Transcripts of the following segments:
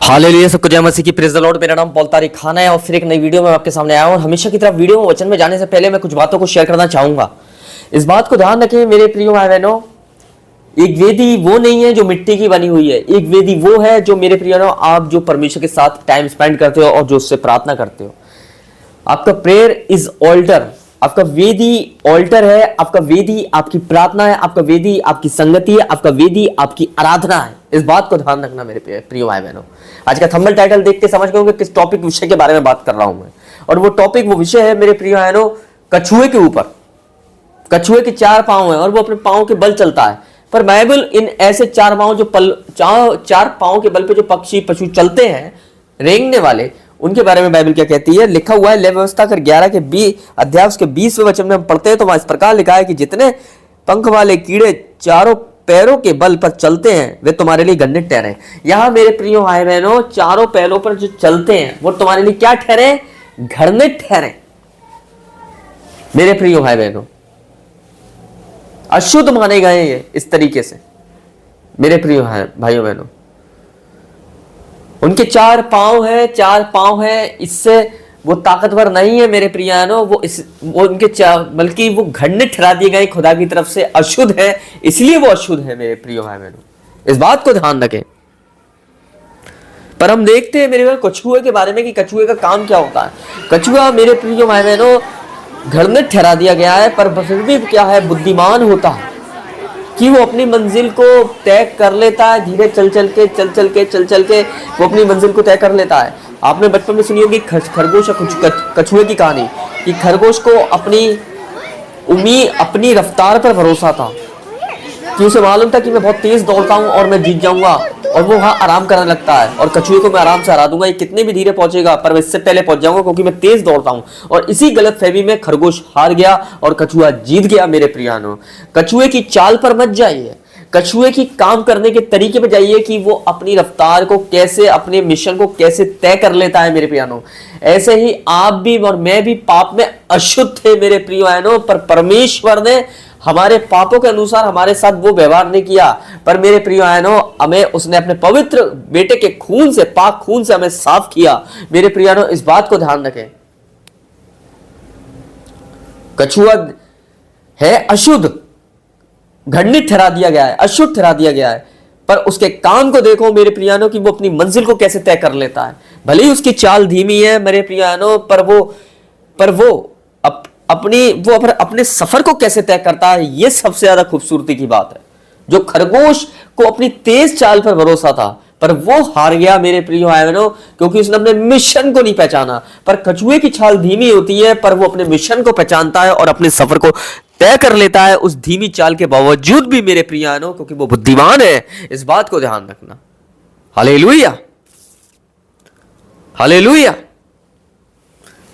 Hallelujah, सबको जय मसीह की, प्रेज द लॉर्ड। मेरा नाम पॉल तारिक खान है और फिर एक नई वीडियो में आपके सामने आया हूं। और हमेशा की तरह वीडियो में वचन में जाने से पहले मैं कुछ बातों को शेयर करना चाहूंगा। इस बात को ध्यान रखें मेरे प्रिय भाई बहनों, एक वेदी वो नहीं है जो मिट्टी की बनी हुई है। एक वेदी वो है जो मेरे प्रिय बहनों, आप जो परमेश्वर के साथ टाइम स्पेंड करते हो और जो उससे प्रार्थना करते हो। आपका प्रेयर इज ऑल्टर, आपका वेदी ऑल्टर है, आपका वेदी आपकी प्रार्थना है, आपका वेदी आपकी संगति है, आपका वेदी आपकी आराधना है। इस बात को ध्यान रखना मेरे प्रिय भाई बहनों। आज का थंबनेल टाइटल देख के समझ गए होंगे किस टॉपिक विषय के बारे में बात कर रहा हूं मैं। और वो टॉपिक वो विषय है मेरे प्रिय भाई बहनों, कछुए के ऊपर। कछुए के 4 पांव हैं और वो अपने पांव के बल चलता है। पर बाइबल इन ऐसे 4 पांव जो चार पांव के बल पे जो पक्षी पशु चलते हैं, रेंगने वाले, उनके बारे में बाइबल क्या कहती है। लिखा हुआ है ले व्यवस्था कर 11 के 20 अध्याय उसके 20वें वचन में हम पढ़ते हैं तो वहां इस प्रकार लिखा है कि जितने पंख वाले कीड़े चारों पैरों के बल पर चलते हैं वे तुम्हारे लिए घृणित ठहरे। यहां मेरे प्रिय भाई बहनों, चारों पैरों पर जो चलते हैं वो तुम्हारे लिए क्या ठहरे? घृणित ठहरे। मेरे प्रिय भाई बहनों, अशुद्ध माने गए ये इस तरीके से। मेरे प्रिय भाइयों बहनों, उनके 4 पांव है, इससे वो ताकतवर नहीं है मेरे प्रियानो। वो उनके बल्कि वो घृणित ठहरा दिए गए खुदा की तरफ से, अशुद्ध है, इसलिए वो अशुद्ध है मेरे प्रिय भाई बहनों। इस बात को ध्यान रखें। पर हम देखते हैं मेरे कछुए के बारे में कि कछुए का काम क्या होता है। कछुआ मेरे प्रिय भाई बहनों घृणित ठहरा दिया गया है, पर फिर भी क्या है, बुद्धिमान होता है कि वो अपनी मंजिल को तय कर लेता है। धीरे चल चल के वो अपनी मंजिल को तय कर लेता है। आपने बचपन में सुनी होगी खरगोश और कछुए की कहानी, कि खरगोश को अपनी रफ्तार पर भरोसा था, कि उसे मालूम था कि मैं बहुत तेज दौड़ता हूं और मैं जीत जाऊंगा, और वो वहां आराम करने लगता है। और कछुए को मैं आराम से हरा दूंगा, ये कितने भी धीरे पहुंचेगा पर मैं इससे पहले पहुंच जाऊंगा क्योंकि मैं तेज दौड़ता हूं। और इसी गलतफहमी में खरगोश हार गया और कछुआ जीत गया। मेरे प्रियानो, कछुए की चाल पर मत जाइए, कछुए की काम करने के तरीके पे जाइए कि वो अपनी रफ्तार को कैसे, अपने मिशन को कैसे तय कर लेता है। मेरे प्रियानो, ऐसे ही आप भी और मैं भी पाप में अशुद्ध थे मेरे प्रियानो, पर परमेश्वर ने हमारे पापों के अनुसार हमारे साथ वो व्यवहार नहीं किया। पर मेरे प्रियानो, हमें उसने अपने पवित्र बेटे के खून से, पाक खून से हमें साफ किया। मेरे प्रियानो, इस बात को ध्यान रखें। कछुआ है अशुद्ध, घृणित ठहरा दिया गया है, अशुद्ध ठहरा दिया गया है, पर उसके काम को देखो मेरे प्रियानो कि वो अपनी मंजिल को कैसे तय कर लेता है। भले ही उसकी चाल धीमी है मेरे प्रियानो, पर वो अपने सफर को कैसे तय करता है, ये सबसे ज्यादा खूबसूरती की बात है। जो खरगोश को अपनी तेज चाल पर भरोसा था पर वो हार गया मेरे प्रिय भाई बहनों, क्योंकि उसने अपने मिशन को नहीं पहचाना। पर कछुए की चाल धीमी होती है पर वो अपने मिशन को पहचानता है और अपने सफर को तय कर लेता है उस धीमी चाल के बावजूद भी मेरे प्रियानो, क्योंकि वो बुद्धिमान है। इस बात को ध्यान रखना। Hallelujah, hallelujah.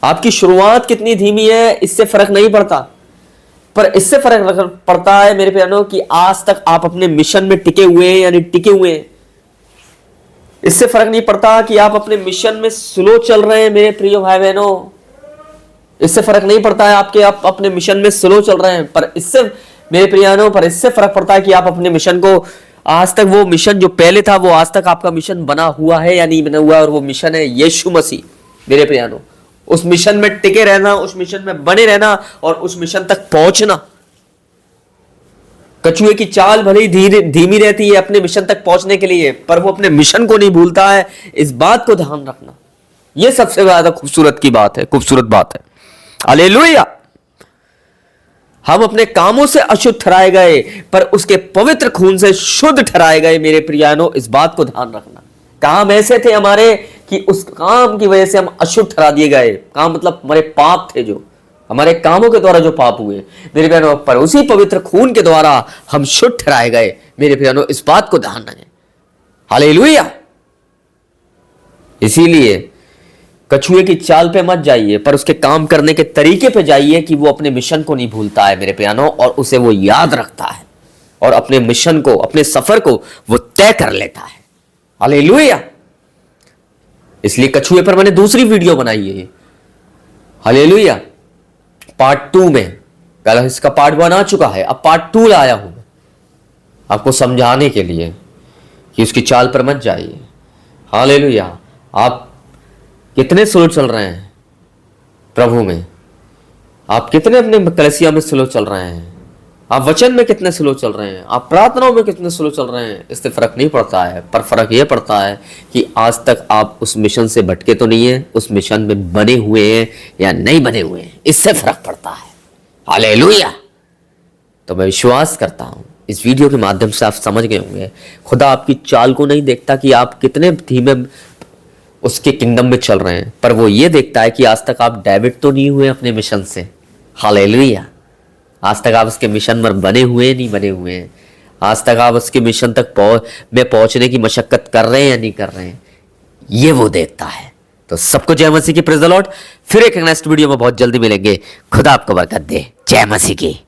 आपकी शुरुआत कितनी धीमी है इससे फर्क नहीं पड़ता, पर इससे फर्क पड़ता है मेरे प्यारों कि आज तक आप अपने मिशन में टिके हुए हैं यानी टिके हुए हैं। इससे फर्क नहीं पड़ता कि आप अपने मिशन में स्लो चल रहे हैं मेरे प्रिय भाई बहनों। इससे फर्क नहीं पड़ता है आप अपने मिशन में स्लो चल रहे हैं, पर इससे मेरे प्रियानो, पर इससे फर्क पड़ता है कि आप अपने मिशन को, आज तक वो मिशन जो पहले था वो आज तक आपका मिशन बना हुआ है या नहीं बना हुआ है। और वो मिशन है यीशु मसीह मेरे प्रियानो। उस मिशन में टिके रहना, उस मिशन में बने रहना और उस मिशन तक पहुंचना। कछुए की चाल भले ही धीमी रहती है अपने मिशन तक पहुंचने के लिए, पर वो अपने मिशन को नहीं भूलता है। इस बात को ध्यान रखना, यह सबसे ज्यादा खूबसूरत की बात है, खूबसूरत बात है। हालेलुया। हम अपने कामों से अशुद्ध ठहराए गए पर उसके पवित्र खून से शुद्ध ठहराए गए मेरे प्रियानो। इस बात को ध्यान रखना। काम ऐसे थे हमारे कि उस काम की वजह से हम अशुद्ध ठहरा दिए गए। काम मतलब हमारे पाप थे, जो हमारे कामों के द्वारा जो पाप हुए मेरे प्यारों, पर उसी पवित्र खून के द्वारा हम शुद्ध ठहराए गए मेरे प्यारों। इस बात को ध्यान रखें। हालेलुया। इसीलिए कछुए की चाल पे मत जाइए, पर उसके काम करने के तरीके पे जाइए कि वो अपने मिशन को नहीं भूलता है मेरे प्यारों, और उसे वो याद रखता है और अपने मिशन को, अपने सफर को वो तय कर लेता है। हालेलुया। इसलिए कछुए पर मैंने दूसरी वीडियो बनाई है। हालेलुया। पार्ट 2 में, पहला इसका पार्ट 1 आ चुका है, अब पार्ट 2 लाया हूं मैं आपको समझाने के लिए कि उसकी चाल पर मत जाइए। हालेलुया। आप कितने स्लो चल रहे हैं प्रभु में, आप कितने अपने कलीसिया में स्लो चल रहे हैं, आप वचन में कितने स्लो चल रहे हैं, आप प्रार्थनाओं में कितने स्लो चल रहे हैं, इससे फर्क नहीं पड़ता है। पर फर्क यह पड़ता है कि आज तक आप उस मिशन से भटके तो नहीं है, उस मिशन में बने हुए हैं या नहीं बने हुए हैं, इससे फर्क पड़ता है। हालेलुया। तो मैं विश्वास करता हूं इस वीडियो के माध्यम से आप समझ गए होंगे, खुदा आपकी चाल को नहीं देखता कि आप कितने धीमे उसके किंगडम में चल रहे हैं, पर वो ये देखता है कि आज तक आप डेविड तो नहीं हुए अपने मिशन से। हालेलुया। आज तक आप उसके मिशन में बने हुए नहीं बने हुए हैं, आज तक आप उसके मिशन तक में पहुंचने की मशक्कत कर रहे हैं या नहीं कर रहे हैं, ये वो देखता है। तो सबको जय मसीह की, प्रेज़ द लॉर्ड। फिर एक नेक्स्ट वीडियो में बहुत जल्दी मिलेंगे। खुदा आपको बरकत दे। जय मसीह की।